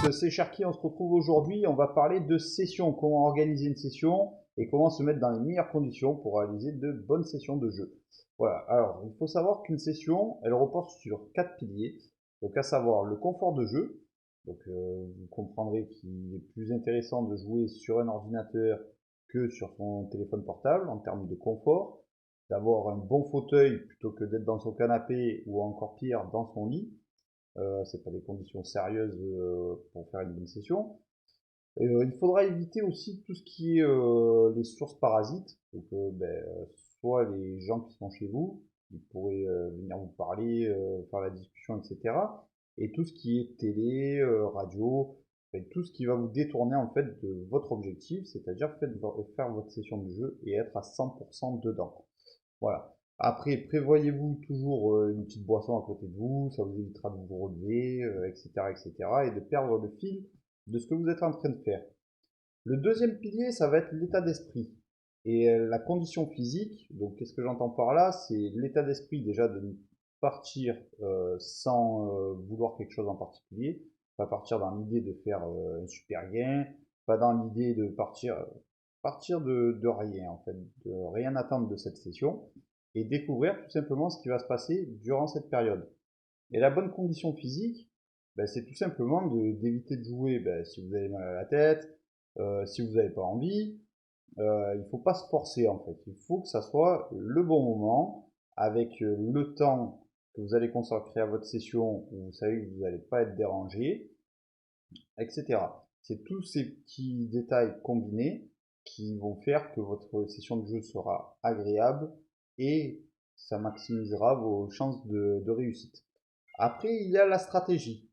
c'est Sharky, on se retrouve aujourd'hui, on va parler de session, comment organiser une session et comment se mettre dans les meilleures conditions pour réaliser de bonnes sessions de jeu. Voilà, alors il faut savoir qu'une session, elle repose sur 4 piliers, donc à savoir le confort de jeu, donc vous comprendrez qu'il est plus intéressant de jouer sur un ordinateur que sur son téléphone portable en termes de confort, d'avoir un bon fauteuil plutôt que d'être dans son canapé ou encore pire dans son lit. C'est pas des conditions sérieuses pour faire une bonne session. Il faudra éviter aussi tout ce qui est les sources parasites. Donc, soit les gens qui sont chez vous, qui pourraient venir vous parler, faire la discussion, etc. Et tout ce qui est télé, radio, et tout ce qui va vous détourner en fait de votre objectif, c'est-à-dire faire votre session de jeu et être à 100% dedans. Voilà. Après, prévoyez-vous toujours une petite boisson à côté de vous, ça vous évitera de vous relever, etc., etc., et de perdre le fil de ce que vous êtes en train de faire. Le deuxième pilier, ça va être l'état d'esprit et la condition physique. Donc, qu'est-ce que j'entends par là? C'est l'état d'esprit déjà de ne partir sans vouloir quelque chose en particulier, pas partir dans l'idée de faire un super gain, pas dans l'idée de partir de rien en fait, de rien attendre de cette session et découvrir tout simplement ce qui va se passer durant cette période. Et la bonne condition physique, c'est tout simplement d'éviter de jouer si vous avez mal à la tête, si vous n'avez pas envie. Il ne faut pas se forcer en fait. Il faut que ça soit le bon moment, avec le temps que vous allez consacrer à votre session où vous savez que vous n'allez pas être dérangé, etc. C'est tous ces petits détails combinés qui vont faire que votre session de jeu sera agréable et ça maximisera vos chances de réussite. Après, il y a la stratégie.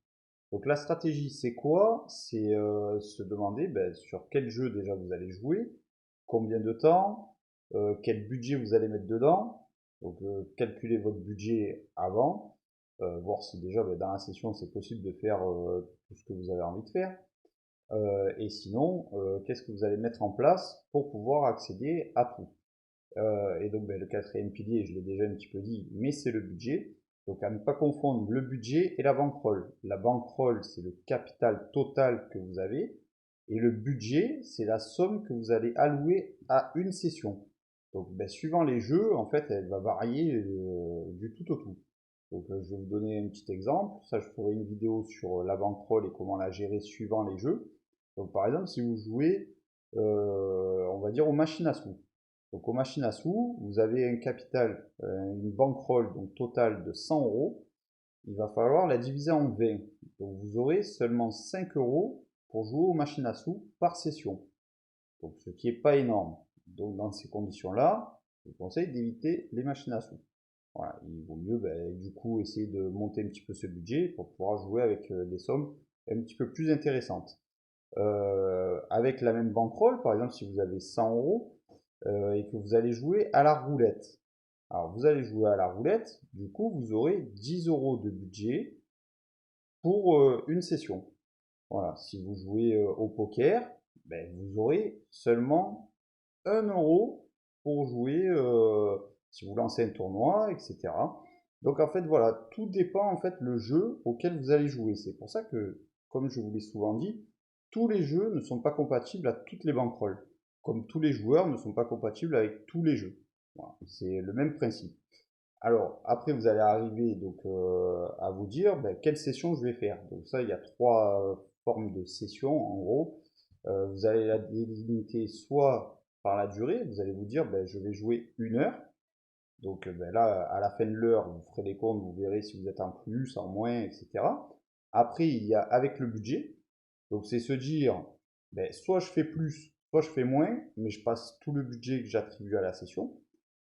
Donc la stratégie, c'est quoi? C'est se demander sur quel jeu déjà vous allez jouer, combien de temps, quel budget vous allez mettre dedans. Donc calculez votre budget avant, voir si déjà dans la session c'est possible de faire tout ce que vous avez envie de faire. Et sinon, qu'est-ce que vous allez mettre en place pour pouvoir accéder à tout. Et donc le quatrième pilier, je l'ai déjà un petit peu dit, mais c'est le budget. Donc à ne pas confondre le budget et la bankroll. La bankroll, c'est le capital total que vous avez. Et le budget, c'est la somme que vous allez allouer à une session. Donc suivant les jeux, en fait, elle va varier du tout au tout. Donc je vais vous donner un petit exemple. Ça, je ferai une vidéo sur la bankroll et comment la gérer suivant les jeux. Donc par exemple, si vous jouez, on va dire aux machines à sous. Donc aux machines à sous, vous avez un capital, une bankroll donc totale de 100 euros. Il va falloir la diviser en 20. Donc vous aurez seulement 5 euros pour jouer aux machines à sous par session. Donc ce qui n'est pas énorme. Donc dans ces conditions-là, je vous conseille d'éviter les machines à sous. Voilà, il vaut mieux du coup essayer de monter un petit peu ce budget pour pouvoir jouer avec des sommes un petit peu plus intéressantes. Avec la même bankroll, par exemple si vous avez 100 euros, et que vous allez jouer à la roulette. Alors vous allez jouer à la roulette, du coup vous aurez 10 euros de budget pour une session. Voilà, si vous jouez au poker, vous aurez seulement 1 euro pour jouer si vous lancez un tournoi, etc. Donc en fait voilà, tout dépend en fait le jeu auquel vous allez jouer. C'est pour ça que, comme je vous l'ai souvent dit, tous les jeux ne sont pas compatibles à toutes les bankrolls, comme tous les joueurs ne sont pas compatibles avec tous les jeux. Voilà, c'est le même principe. Alors après vous allez arriver donc à vous dire quelle session je vais faire. Donc ça il y a trois formes de session en gros. Vous allez la délimiter soit par la durée, vous allez vous dire je vais jouer 1 heure. Donc là, à la fin de l'heure, vous ferez les comptes, vous verrez si vous êtes en plus, en moins, etc. Après, il y a avec le budget. Donc c'est se dire, soit je fais plus, soit je fais moins, mais je passe tout le budget que j'attribue à la session.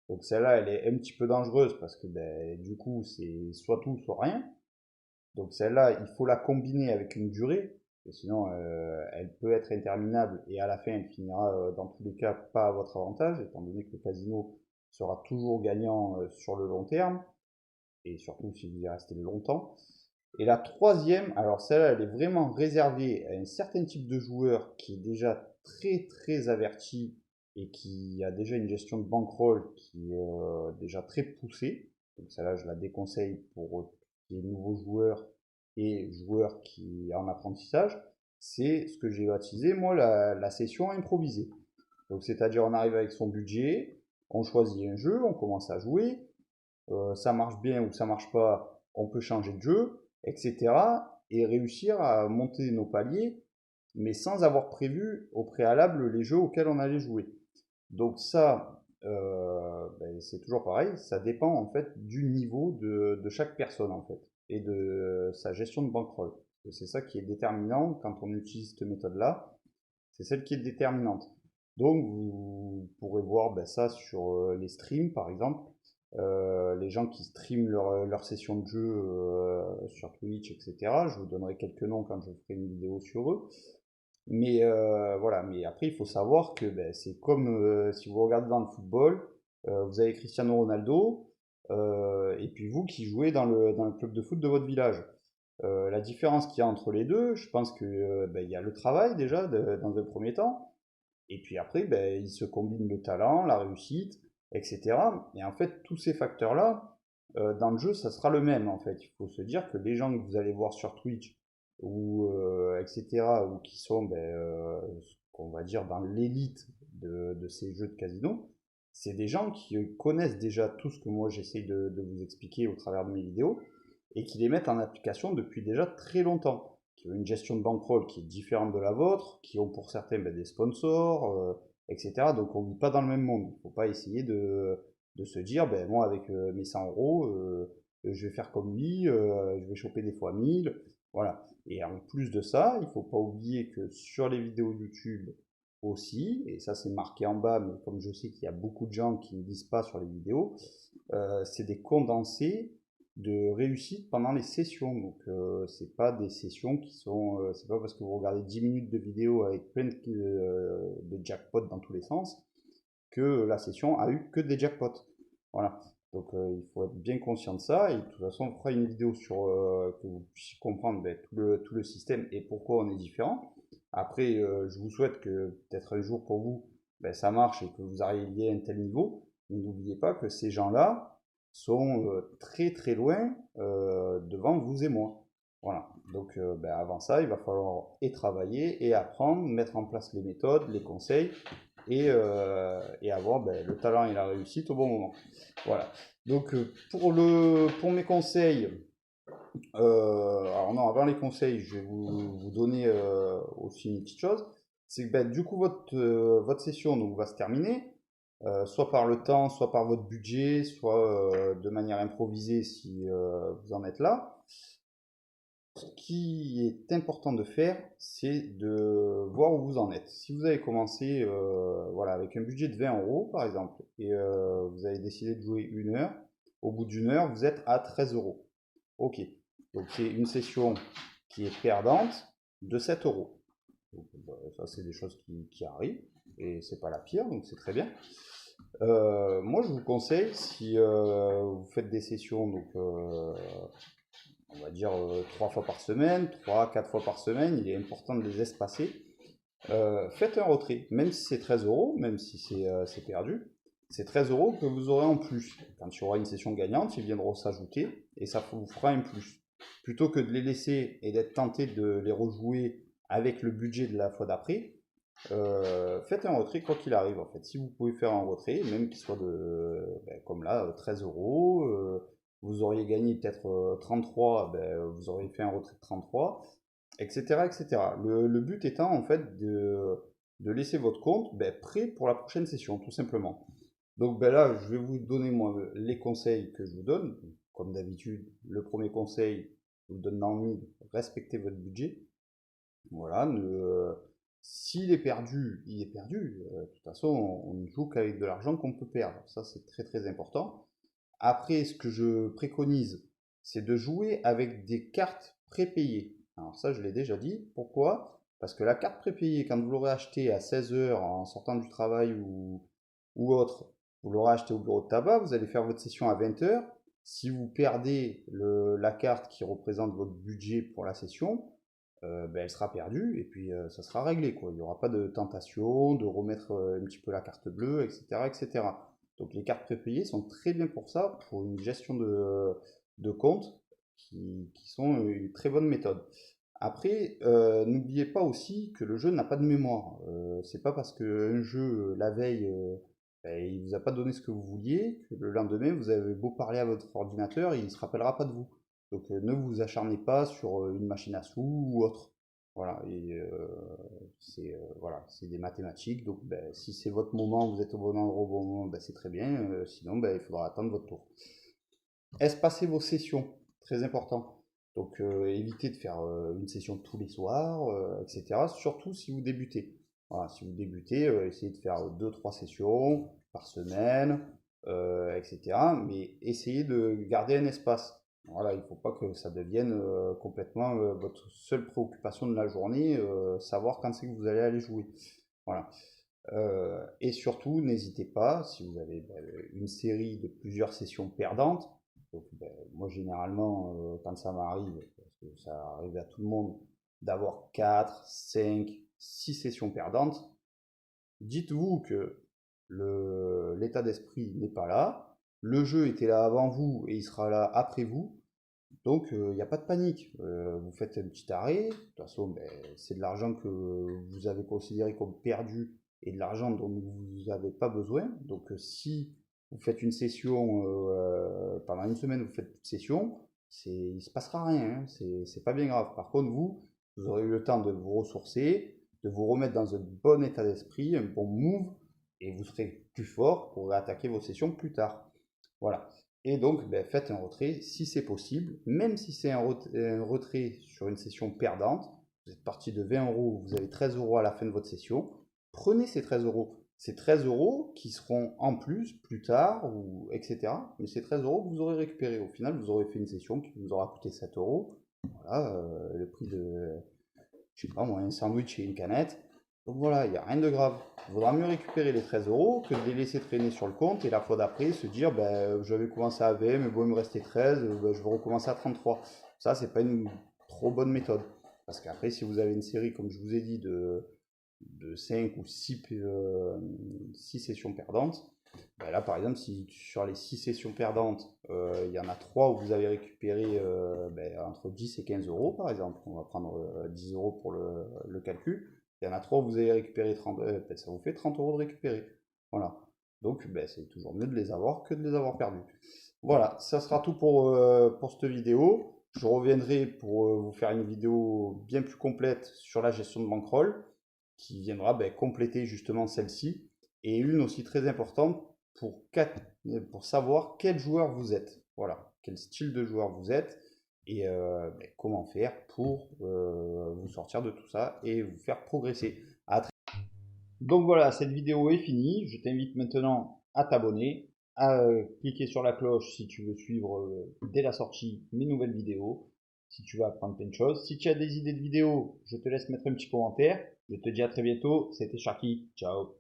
Donc celle-là, elle est un petit peu dangereuse parce que du coup, c'est soit tout, soit rien. Donc celle-là, il faut la combiner avec une durée, parce que sinon elle peut être interminable et à la fin elle finira dans tous les cas pas à votre avantage, étant donné que le casino sera toujours gagnant sur le long terme, et surtout si vous y restez longtemps. Et la troisième, alors celle-là elle est vraiment réservée à un certain type de joueur qui est déjà très très averti et qui a déjà une gestion de bankroll qui est déjà très poussée. Donc celle-là je la déconseille pour les nouveaux joueurs et joueurs qui en apprentissage. c'est ce que j'ai baptisé, moi, la session improvisée. Donc, c'est-à-dire, on arrive avec son budget, on choisit un jeu, on commence à jouer, ça marche bien ou ça marche pas, on peut changer de jeu, etc. Et réussir à monter nos paliers, mais sans avoir prévu au préalable les jeux auxquels on allait jouer. Donc ça, ben, c'est toujours pareil, ça dépend en fait du niveau de chaque personne en fait, et de sa gestion de bankroll. C'est ça qui est déterminant quand on utilise cette méthode-là, c'est celle qui est déterminante. Donc vous pourrez voir ben, ça sur les streams par exemple. Les gens qui streament leur session de jeu sur Twitch, etc. Je vous donnerai quelques noms quand je ferai une vidéo sur eux. Mais voilà, mais après il faut savoir que ben, c'est comme si vous regardez dans le football, vous avez Cristiano Ronaldo, et puis vous qui jouez dans le club de foot de votre village. La différence qu'il y a entre les deux, je pense que ben, il y a le travail déjà dans un premier temps, et puis après ben, il se combine le talent, la réussite, etc. Et en fait tous ces facteurs-là, dans le jeu ça sera le même en fait. Il faut se dire que les gens que vous allez voir sur Twitch ou etc., ou qui sont, ben, ce qu'on va dire, dans l'élite de ces jeux de casino, c'est des gens qui connaissent déjà tout ce que moi j'essaye de vous expliquer au travers de mes vidéos et qui les mettent en application depuis déjà très longtemps, qui ont une gestion de bankroll qui est différente de la vôtre, qui ont pour certains ben, des sponsors, etc. Donc on ne vit pas dans le même monde. Il ne faut pas essayer de se dire, ben, moi avec mes 100 euros, je vais faire comme lui, je vais choper des fois 1000. Voilà. Et en plus de ça, il ne faut pas oublier que sur les vidéos YouTube aussi, et ça c'est marqué en bas, mais comme je sais qu'il y a beaucoup de gens qui ne disent pas sur les vidéos, c'est des condensés de réussite pendant les sessions. Donc c'est pas des sessions qui sont, c'est pas parce que vous regardez 10 minutes de vidéo avec plein de jackpots dans tous les sens que la session a eu que des jackpots. Voilà. Donc il faut être bien conscient de ça. Et de toute façon, on fera une vidéo sur que vous puissiez comprendre ben, tout le système et pourquoi on est différent. Après, je vous souhaite que peut-être un jour pour vous, ben, ça marche et que vous arriviez à un tel niveau. Mais n'oubliez pas que ces gens-là sont très très loin devant vous et moi. Voilà. Donc ben, avant ça, il va falloir et travailler et apprendre, mettre en place les méthodes, les conseils et avoir ben, le talent et la réussite au bon moment. Voilà. Donc pour mes conseils, alors non, avant les conseils, je vais vous donner aussi une petite chose. C'est que ben, du coup votre session donc, va se terminer, soit par le temps, soit par votre budget, soit de manière improvisée si vous en êtes là. Ce qui est important de faire, c'est de voir où vous en êtes. Si vous avez commencé voilà, avec un budget de 20 euros, par exemple, et vous avez décidé de jouer une heure, au bout d'une heure, vous êtes à 13 euros. Ok, donc c'est une session qui est perdante de 7 euros. Donc, ça, c'est des choses qui arrivent, et c'est pas la pire, donc c'est très bien. Moi, je vous conseille, si vous faites des sessions, donc on va dire 3 fois par semaine, 3, 4 fois par semaine, il est important de les espacer. Faites un retrait, même si c'est 13 euros, même si c'est perdu, c'est 13 euros que vous aurez en plus. Quand il y aura une session gagnante, ils viendront s'ajouter et ça vous fera un plus. Plutôt que de les laisser et d'être tenté de les rejouer avec le budget de la fois d'après, faites un retrait quoi qu'il arrive en fait. Si vous pouvez faire un retrait, même qu'il soit de, ben, comme là, 13 euros, vous auriez gagné peut-être 33, ben, vous auriez fait un retrait de 33, etc. etc. Le but étant en fait de laisser votre compte ben, prêt pour la prochaine session, tout simplement. Donc ben là, je vais vous donner moi les conseils que je vous donne. Comme d'habitude, le premier conseil, je vous donne l'envie de respecter votre budget. Voilà, s'il est perdu, il est perdu. De toute façon, on ne joue qu'avec de l'argent qu'on peut perdre. Ça, c'est très très important. Après, ce que je préconise, c'est de jouer avec des cartes prépayées. Alors ça, je l'ai déjà dit. Pourquoi? Parce que la carte prépayée, quand vous l'aurez achetée à 16 heures en sortant du travail ou autre, vous l'aurez achetée au bureau de tabac, vous allez faire votre session à 20 heures. Si vous perdez la carte qui représente votre budget pour la session, ben, elle sera perdue et puis ça sera réglé, quoi. Il n'y aura pas de tentation de remettre un petit peu la carte bleue, etc., etc. Donc les cartes prépayées sont très bien pour ça, pour une gestion de compte qui sont une très bonne méthode. Après, n'oubliez pas aussi que le jeu n'a pas de mémoire. C'est pas parce qu'un jeu, la veille, ben, il vous a pas donné ce que vous vouliez, que le lendemain, vous avez beau parler à votre ordinateur, il ne se rappellera pas de vous. Donc ne vous acharnez pas sur une machine à sous ou autre. Voilà, et voilà, c'est des mathématiques. Donc ben, si c'est votre moment, vous êtes au bon endroit au bon moment, ben, c'est très bien. Sinon, ben, il faudra attendre votre tour. Espacer vos sessions, très important. Donc évitez de faire une session tous les soirs, etc. Surtout si vous débutez. Voilà, si vous débutez, essayez de faire deux trois sessions par semaine, etc. Mais essayez de garder un espace. Voilà, il ne faut pas que ça devienne complètement votre seule préoccupation de la journée, savoir quand c'est que vous allez aller jouer. Voilà. Et surtout, n'hésitez pas, si vous avez une série de plusieurs sessions perdantes, donc, moi généralement, quand ça m'arrive, parce que ça arrive à tout le monde, d'avoir 4, 5, 6 sessions perdantes, dites-vous que l'état d'esprit n'est pas là, le jeu était là avant vous et il sera là après vous, donc il n'y a pas de panique. Vous faites un petit arrêt, de toute façon ben, c'est de l'argent que vous avez considéré comme perdu et de l'argent dont vous n'avez pas besoin. Donc si vous faites une session, pendant une semaine vous faites une session, il ne se passera rien, hein, c'est pas bien grave. Par contre vous aurez eu le temps de vous ressourcer, de vous remettre dans un bon état d'esprit, un bon move, et vous serez plus fort pour attaquer vos sessions plus tard. Voilà. Et donc, ben, faites un retrait si c'est possible, même si c'est un retrait sur une session perdante. Vous êtes parti de 20 euros, vous avez 13 euros à la fin de votre session. Prenez ces 13 euros. Ces 13 euros qui seront en plus tard, ou etc. Mais ces 13 euros que vous aurez récupérés. Au final, vous aurez fait une session qui vous aura coûté 7 euros. Voilà, le prix de, je sais pas moi, un sandwich et une canette. Donc voilà, il n'y a rien de grave. Il vaudra mieux récupérer les 13 euros que de les laisser traîner sur le compte et la fois d'après se dire ben, j'avais commencé à 20, mais bon, il me restait 13, ben, je vais recommencer à 33. Ça, c'est pas une trop bonne méthode. Parce qu'après, si vous avez une série, comme je vous ai dit, de 5 ou 6 sessions perdantes, ben là, par exemple, si sur les 6 sessions perdantes, il y en a 3 où vous avez récupéré ben, entre 10 et 15 euros, par exemple, on va prendre 10 euros pour le calcul, il y en a 3 où vous avez récupéré 30, ben, ça vous fait 30 euros de récupérer. Voilà. Donc, ben, c'est toujours mieux de les avoir que de les avoir perdus. Voilà, ça sera tout pour cette vidéo. Je reviendrai pour vous faire une vidéo bien plus complète sur la gestion de bankroll qui viendra ben, compléter justement celle-ci. Et une aussi très importante pour savoir quel joueur vous êtes. Voilà, quel style de joueur vous êtes et ben, comment faire pour vous sortir de tout ça et vous faire progresser. Donc voilà, cette vidéo est finie. Je t'invite maintenant à t'abonner, à cliquer sur la cloche si tu veux suivre dès la sortie mes nouvelles vidéos, si tu veux apprendre plein de choses. Si tu as des idées de vidéos, je te laisse mettre un petit commentaire. Je te dis à très bientôt. C'était Sharky. Ciao.